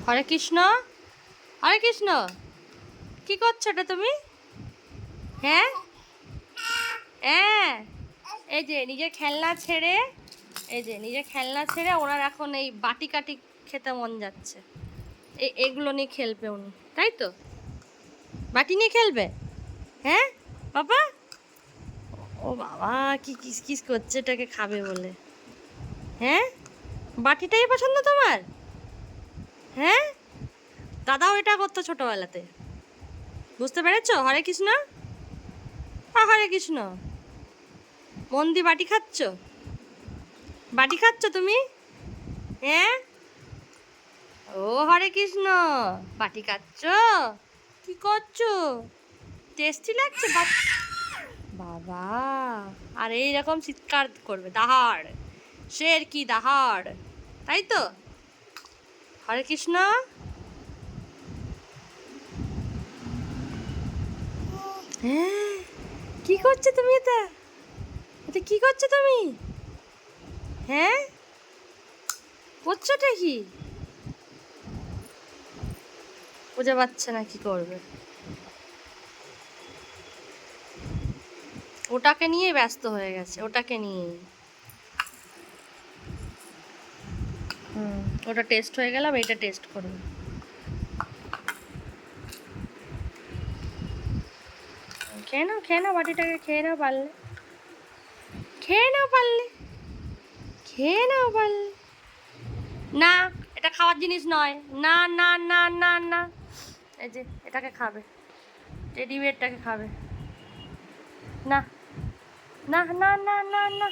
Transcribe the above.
হরে কৃষ্ণ, হরে কৃষ্ণ। কি করছো এটা তুমি? হ্যাঁ হ্যাঁ, এই যে নিজের খেলনা ছেড়ে, এই যে নিজের খেলনা ছেড়ে ওনার এখন এই বাটি কাটি খেতে মন যাচ্ছে। এগুলো নিয়ে খেলবে উনি, তাই তো? বাটি নিয়ে খেলবে? হ্যাঁ বাবা, ও বাবা, কি কিস কিস করছে এটাকে খাবে বলে। হ্যাঁ, বাটিটাই পছন্দ তোমার? হ্যাঁ, দাদাও এটা করতো ছোটবেলাতে, বুঝতে পেরেছো? হরে কৃষ্ণ, হরে কৃষ্ণ। মন দিয়ে বাটি খাচ্ছ? বাটি খাচ্ছ তুমি? হ্যাঁ, ও হরে কৃষ্ণ, বাটি খাচ্ছ? কি করছো? টেস্টি লাগছে বাবা। আর এইরকম চিৎকার করবে, দাহাড়, শের কি দাহাড়, তাই তো? হরে কৃষ্ণ। হ্যাঁ, কি করছো তুমি? এটা এটা কি করছো তুমি? হ্যাঁ, করছোটা কি? বুঝে পাচ্ছে না কি করবে। ওটাকে নিয়ে ব্যস্ত হয়ে গেছে, ওটাকে নিয়ে। ওটা টেস্ট হয়ে গেলাম, এটা টেস্ট করবে। খেয়ে নাও বাটিটাকে, খেয়ে নাও পারলে, খেয়ে নাও পারলে, খেয়ে নাও পারলে। না, এটা খাওয়ার জিনিস নয়। না না না না না, এই যে এটাকে খাবে, টেডি বিয়ারটাকে খাবে। না না না না না না।